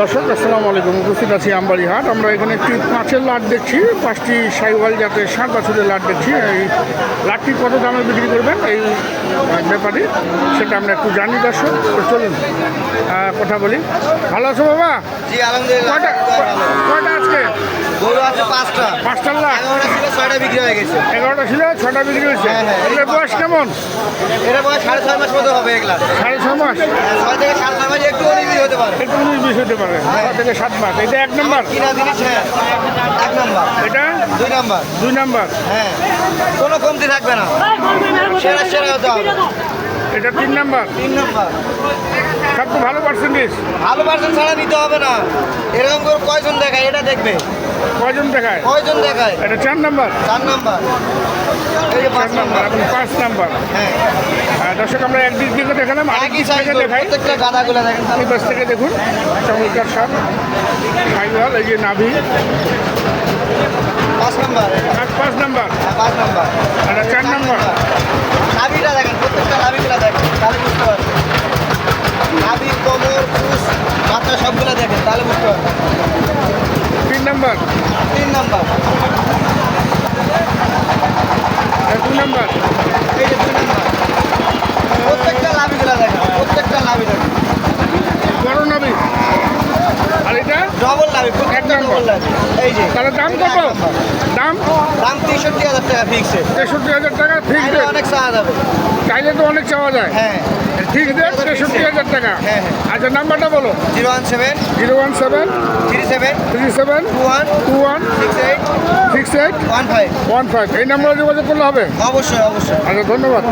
দর্শক আসসালামু আলাইকুম। উপস্থিত আছি আমবাড়ি হাট। আমরা এখানে একটি পাঁচের লাট দেখছি, 5টি সাইওয়াল জাতের 7 বছরের লাট দেখছি। এই লাটটি কত দামে বিক্রি করবেন এই ব্যাপারে সেটা আমরা একটু জানি দর্শক। তো চলুন কথা বলি। ভালো আছো বাবা? জি আলহামদুলিল্লাহ। কয়টা আজকে? গরু আছে 5টা। 5টার লাট? 11টা ছিল 6টা বিক্রি হয়ে গেছে। 11টা ছিল 6টা বিক্রি হয়েছে। এটার বয়স কেমন? এটা বয়স 6.5 মাস মতো হবে এগুলা। 6.5 মাস? 6 থেকে 7 মাস একটু অনিয়মিত হতে পারে। একটু 19-20 হতে পারে। 6 থেকে 7 মাস। এটা 1 নম্বর? কিনা জিনিস হ্যাঁ 1 নাম্বার। এটা 2 নাম্বার। 2 নম্বর। হ্যাঁ কোনো কমতি থাকবে না, সেরা সেরা হতে হবে। এটা 3 নম্বর। 3 নাম্বার। সব তো ভালো পার্সেন্টেজ। ভালো পার্সেন্ট ছাড়া নিতে হবে না। এরকম করে কয়জন দেখায় এটা দেখবে। কয়জন দেখায়? কয়জন দেখায়? এটা 4 নম্বর। 4 নাম্বার। এই যে 5 নাম্বার। এবং 5 নম্বর। হ্যাঁ দর্শক আমরা একদিক থেকে দেখালাম, আরেক একই দিক সাইজ থেকে দেখাই। প্রত্যেকটা গাদাগুলো দেখেন। এই পাশ থেকে দেখুন চমৎকার সব সাইওয়াল। এই যে নাভি 5 নাম্বার। 5 নম্বর। 5 নাম্বার। এটা 4 নম্বর। নাভিটা দেখেন, প্রত্যেকটা নাভিগুলো দেখেন, তাহলে বুঝতে পারবেন। নাভি, কোমর, পুষ, মাথা সবগুলো দেখেন, তাহলে বুঝতে পারবেন। 3 নম্বর। 3 নাম্বার। 2 নম্বর। এই যে 2 নাম্বার। প্রত্যেকটা নাভিগুলো দেখেন, প্রত্যেকটা নাভি দেখেন। বড় নাভি। আর এটা ডবল নাভি, প্রত্যেকটা এক নাম্বার। ডবল নাভি। এই যে তাহলে দাম এটা কত? এক নাম্বার। দাম দাম 63,000 টাকা ফিক্সড। 63,000 টাকা ফিক্সড রেট। অনেক চাওয়া যাবে। চাইলে তো অনেক চাওয়া যায়। হ্যাঁ ফিক্সড রেট 63,000 টাকা। হ্যাঁ, হ্যাঁ। আচ্ছা নাম্বারটা বলো। 017 017 37 37 21 21 68 68 15। 15 এই নাম্বারে যোগাযোগ করলে হবে। অবশ্যই অবশ্যই। আচ্ছা ধন্যবাদ।